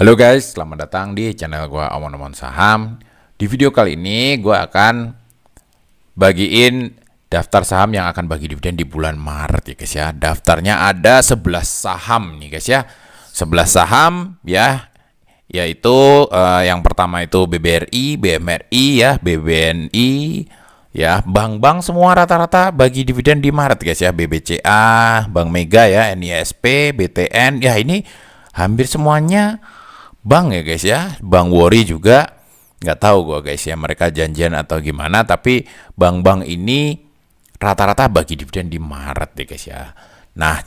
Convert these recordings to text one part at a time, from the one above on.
Halo guys, selamat datang di channel gua Omon-Omon Saham. Di video kali ini gua akan bagiin daftar saham yang akan bagi dividen di bulan Maret ya guys ya. Daftarnya ada 11 saham nih guys ya. 11 saham ya. Yaitu yang pertama itu BBRI, BMRI ya, BBNI ya, bank-bank semua rata-rata bagi dividen di Maret guys ya. BBCA, Bank Mega ya, NISP, BTN ya, ini hampir semuanya bank ya guys ya. Bank Wori juga nggak tahu gua guys ya, mereka janjian atau gimana, tapi bank-bank ini rata-rata bagi dividen di Maret ya guys ya. Nah,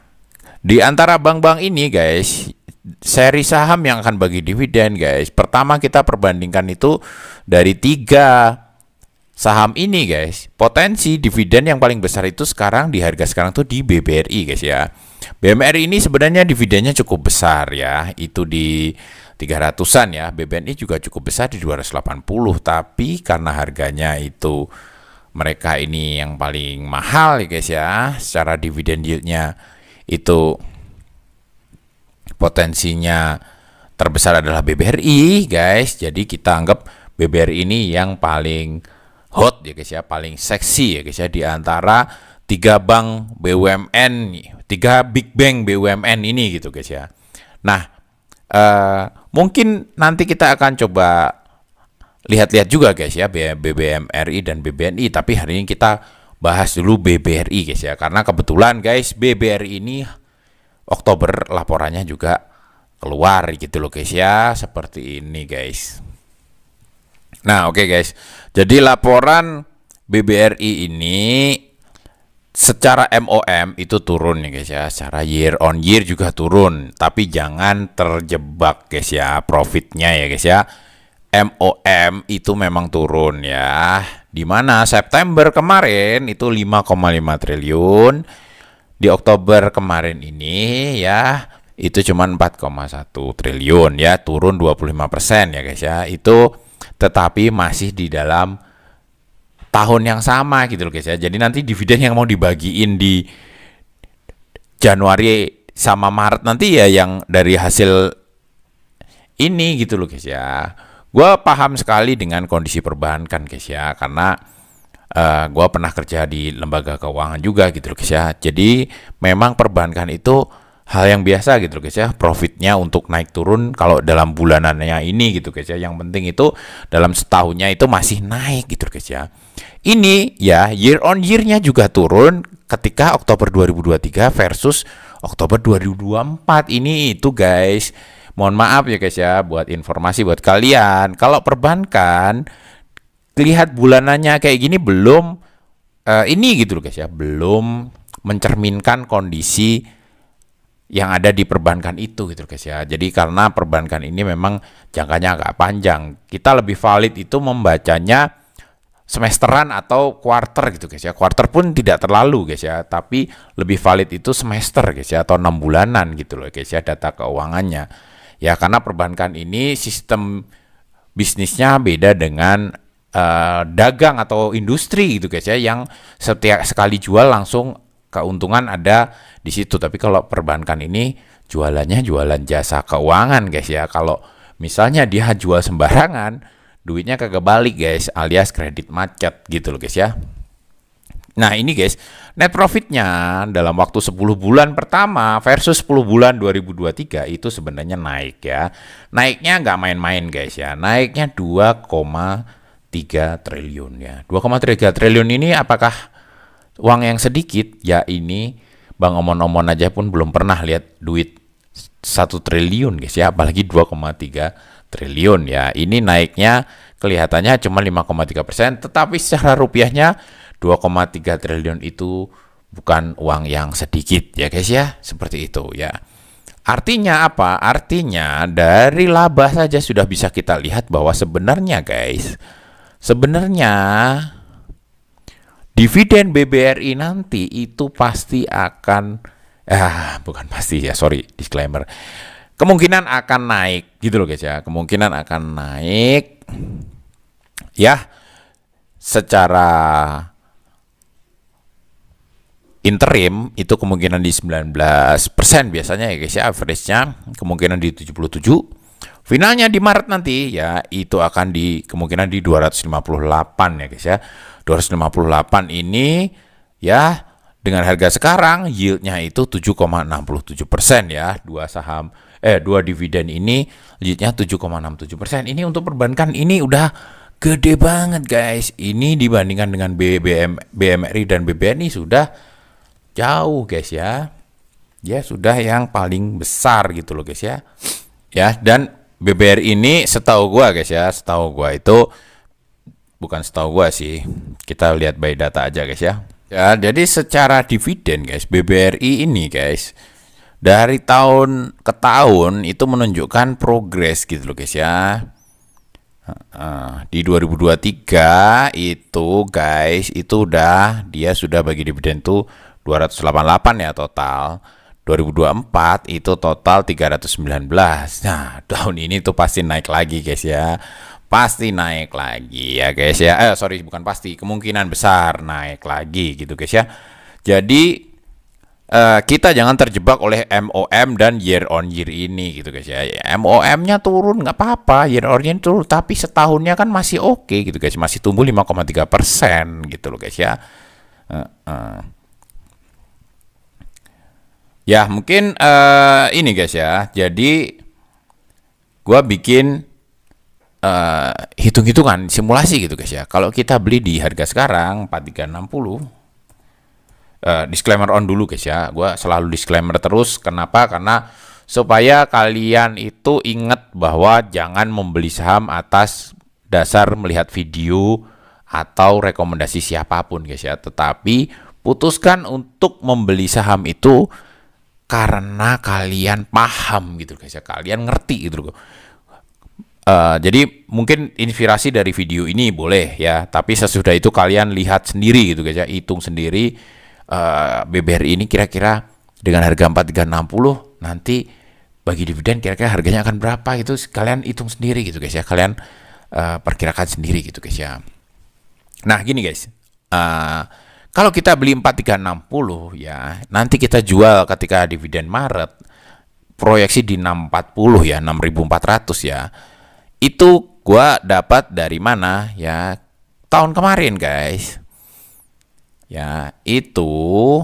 di antara bank-bank ini guys, seri saham yang akan bagi dividen guys, pertama kita perbandingkan itu dari 3 saham ini guys. Potensi dividen yang paling besar itu sekarang di harga sekarang tuh di BBRI guys ya. BMRI ini sebenarnya dividennya cukup besar ya, itu di 300-an ya. BBNI juga cukup besar di 280, tapi karena harganya itu mereka ini yang paling mahal ya guys ya, secara dividen yieldnya itu potensinya terbesar adalah BBRI guys. Jadi kita anggap BBRI ini yang paling hot ya guys ya, paling seksi ya guys ya, di antara 3 bank BUMN, 3 big bank BUMN ini gitu guys ya. Nah, mungkin nanti kita akan coba lihat-lihat juga guys ya, BBMRI dan BBNI, tapi hari ini kita bahas dulu BBRI guys ya, karena kebetulan guys BBRI ini Oktober laporannya juga keluar gitu loh guys ya, seperti ini guys. Nah, oke guys. Jadi laporan BBRI ini secara MOM itu turun ya guys ya, secara year on year juga turun, tapi jangan terjebak guys ya profitnya ya guys ya. MOM itu memang turun ya, dimana September kemarin itu 5,5 triliun, di Oktober kemarin ini ya itu cuma 4,1 triliun ya, turun 25% ya guys ya. Itu tetapi masih di dalam tahun yang sama gitu loh guys ya. Jadi nanti dividen yang mau dibagiin di Januari sama Maret nanti ya yang dari hasil ini gitu loh guys ya. Gue paham sekali dengan kondisi perbankan guys ya, karena gue pernah kerja di lembaga keuangan juga gitu loh guys ya. Jadi memang perbankan itu hal yang biasa gitu guys ya, profitnya untuk naik turun kalau dalam bulanannya ini gitu guys ya. Yang penting itu dalam setahunnya itu masih naik gitu guys ya. Ini ya year on year-nya juga turun ketika Oktober 2023 versus Oktober 2024 ini itu guys. Mohon maaf ya guys ya, buat informasi buat kalian, kalau perbankan lihat bulanannya kayak gini belum ini gitu loh guys ya, belum mencerminkan kondisi yang ada di perbankan itu gitu guys ya. Jadi karena perbankan ini memang jangkanya agak panjang, kita lebih valid itu membacanya semesteran atau quarter gitu guys ya. Quarter pun tidak terlalu guys ya, tapi lebih valid itu semester guys ya, atau 6 bulanan gitu loh guys ya, data keuangannya ya. Karena perbankan ini sistem bisnisnya beda dengan dagang atau industri gitu guys ya, yang setiap sekali jual langsung keuntungan ada di situ. Tapi kalau perbankan ini jualannya jualan jasa keuangan guys ya. Kalau misalnya dia jual sembarangan, duitnya kagak balik guys, alias kredit macet gitu loh guys ya. Nah ini guys, net profitnya dalam waktu 10 bulan pertama versus 10 bulan 2023 itu sebenarnya naik ya. Naiknya nggak main-main guys ya, naiknya 2,3 triliun ya. 2,3 triliun ini apakah uang yang sedikit? Ya ini Bang Omon-Omon aja pun belum pernah lihat duit 1 triliun guys ya, apalagi 2,3 triliun ya. Ini naiknya kelihatannya cuma 5,3%, tetapi secara rupiahnya 2,3 triliun itu bukan uang yang sedikit ya guys ya, seperti itu ya. Artinya apa? Artinya dari laba saja sudah bisa kita lihat bahwa sebenarnya guys, sebenarnya dividen BBRI nanti itu pasti akan bukan pasti ya, sorry, disclaimer, kemungkinan akan naik gitu loh guys ya, kemungkinan akan naik ya secara interim itu kemungkinan di 19% biasanya ya guys ya, average-nya kemungkinan di 77, Finalnya di Maret nanti ya itu akan kemungkinan di 258 ya guys ya. 258 ini ya dengan harga sekarang yieldnya itu 7,67% ya. Dua dividen ini yieldnya 7,67%. Ini untuk perbankan ini udah gede banget guys. Ini dibandingkan dengan BMRI dan BBNI sudah jauh guys ya. Ya sudah yang paling besar gitu loh guys ya. Ya, dan BBRI ini setahu gua guys ya, setahu gua itu bukan setahu gua sih. Kita lihat by data aja guys ya. Ya, jadi secara dividen guys, BBRI ini guys dari tahun ke tahun itu menunjukkan progres gitu loh guys ya. Di 2023 itu guys, itu dia sudah bagi dividen tuh 288 ya total. 2024 itu total 319. Nah, tahun ini tuh pasti naik lagi guys ya. Pasti naik lagi ya guys ya. Sorry, bukan pasti, kemungkinan besar naik lagi gitu guys ya. Jadi kita jangan terjebak oleh MOM dan year on year ini gitu guys ya. MOM-nya turun nggak apa-apa, year on year turun, tapi setahunnya kan masih oke gitu guys, masih tumbuh 5,3% gitu loh guys ya. Ya mungkin ini guys ya. Jadi gua bikin hitung-hitungan simulasi gitu guys ya. Kalau kita beli di harga sekarang 4360, disclaimer on dulu guys ya. Gua selalu disclaimer terus. Kenapa? Karena supaya kalian itu ingat bahwa jangan membeli saham atas dasar melihat video atau rekomendasi siapapun guys ya. Tetapi putuskan untuk membeli saham itu karena kalian paham gitu guys ya, kalian ngerti gitu loh. Jadi mungkin inspirasi dari video ini boleh ya, tapi sesudah itu kalian lihat sendiri gitu guys ya, hitung sendiri BBRI ini kira-kira dengan harga 4360 nanti bagi dividen kira-kira harganya akan berapa gitu, kalian hitung sendiri gitu guys ya, kalian perkirakan sendiri gitu guys ya. Nah gini guys, kalau kita beli 4360 ya, nanti kita jual ketika dividen Maret, proyeksi di 640 ya, 6400 ya. Itu gua dapat dari mana ya? Tahun kemarin guys. Ya, itu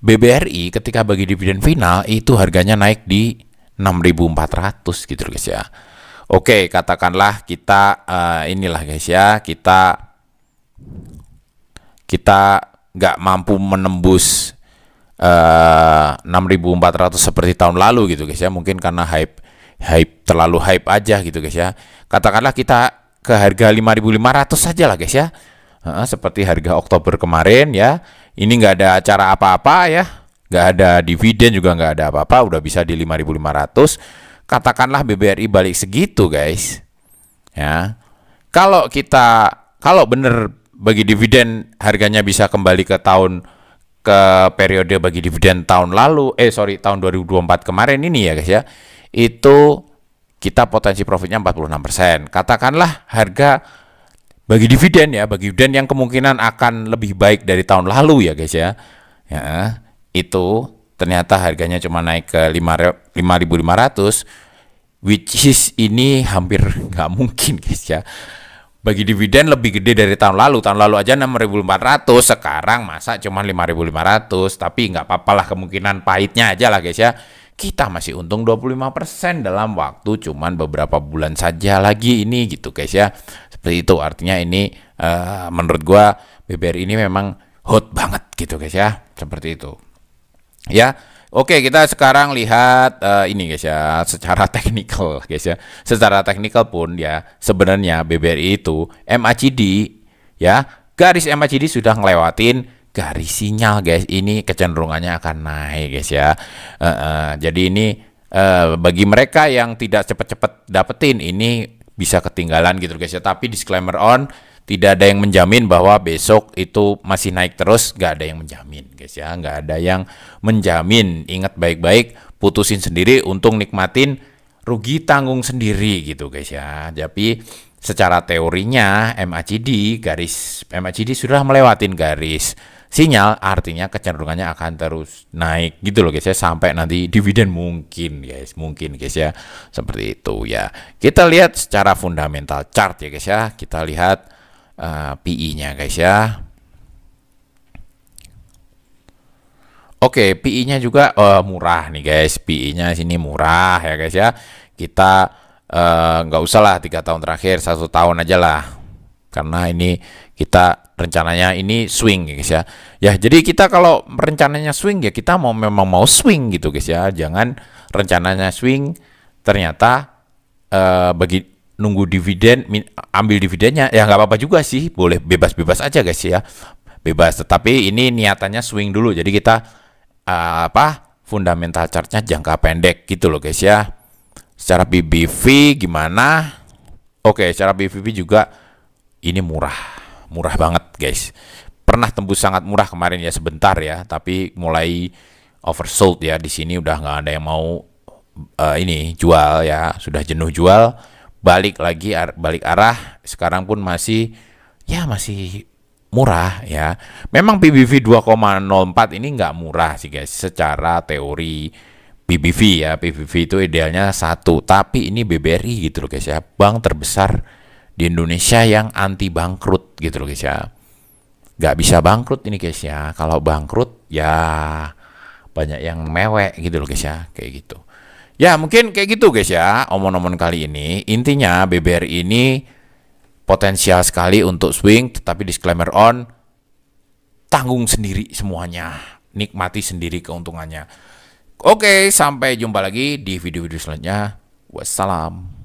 BBRI ketika bagi dividen final itu harganya naik di 6400 gitu guys ya. Oke, katakanlah kita inilah guys ya, kita nggak mampu menembus 6.400 seperti tahun lalu gitu guys ya, mungkin karena terlalu hype aja gitu guys ya. Katakanlah kita ke harga 5.500 saja lah guys ya, seperti harga Oktober kemarin ya. Ini nggak ada acara apa-apa ya, nggak ada dividen juga, nggak ada apa-apa, udah bisa di 5.500. Katakanlah BBRI balik segitu guys ya. Kalau bener bagi dividen harganya bisa kembali ke periode bagi dividen tahun lalu, tahun 2024 kemarin ini ya guys ya, itu kita potensi profitnya 46%. Katakanlah harga bagi dividen yang kemungkinan akan lebih baik dari tahun lalu ya guys ya, itu ternyata harganya cuma naik ke 5.500, which is ini hampir nggak mungkin guys ya. Bagi dividen lebih gede dari tahun lalu. Tahun lalu aja 6.400, sekarang masa cuma 5.500. Tapi nggak apa-apalah, kemungkinan pahitnya aja lah guys ya. Kita masih untung 25% dalam waktu cuman beberapa bulan saja lagi ini gitu guys ya. Seperti itu, artinya ini menurut gua BBRI ini memang hot banget gitu guys ya. Seperti itu. Ya. Oke, kita sekarang lihat ini guys ya, secara teknikal guys ya. Secara teknikal pun ya, sebenarnya BBRI itu MACD ya, garis MACD sudah ngelewatin garis sinyal guys. Ini kecenderungannya akan naik guys ya. Jadi ini bagi mereka yang tidak cepat-cepat dapetin ini bisa ketinggalan gitu guys ya. Tapi disclaimer on, tidak ada yang menjamin bahwa besok itu masih naik terus, nggak ada yang menjamin guys ya, nggak ada yang menjamin. Ingat baik-baik, putusin sendiri, untung nikmatin, rugi tanggung sendiri gitu guys ya. Tapi secara teorinya garis MACD sudah melewatin garis sinyal, artinya kecenderungannya akan terus naik gitu loh guys ya, sampai nanti dividen mungkin guys ya, seperti itu ya. Kita lihat secara fundamental chart ya guys ya, kita lihat PE-nya guys ya. Oke, PE-nya juga murah nih guys, PE-nya sini murah ya guys ya. Kita nggak usah lah 3 tahun terakhir, 1 tahun aja lah, karena ini kita rencananya ini swing ya guys ya. Ya jadi kita kalau rencananya swing ya kita memang mau swing gitu guys ya, jangan rencananya swing ternyata bagi nunggu dividen ambil dividennya ya nggak apa-apa juga sih, boleh bebas-bebas aja guys ya, bebas. Tetapi ini niatannya swing dulu, jadi kita fundamental chartnya jangka pendek gitu loh guys ya. Secara BBV gimana? Oke, secara BBV juga ini murah banget guys. Pernah tembus sangat murah kemarin ya sebentar ya, tapi mulai oversold ya di sini, udah nggak ada yang mau ini jual ya, sudah jenuh jual, balik lagi balik arah. Sekarang pun masih murah ya. Memang PBV 2,04 ini nggak murah sih guys secara teori PBV ya. PBV itu idealnya 1, tapi ini BBRI gitu loh guys ya, bank terbesar di Indonesia yang anti bangkrut gitu loh guys ya. Nggak bisa bangkrut ini guys ya, kalau bangkrut ya banyak yang mewek gitu loh guys ya, kayak gitu. Ya mungkin kayak gitu guys ya omong-omong kali ini. Intinya BBRI ini potensial sekali untuk swing, tetapi disclaimer on, tanggung sendiri semuanya, nikmati sendiri keuntungannya. Oke, sampai jumpa lagi di video-video selanjutnya. Wassalam.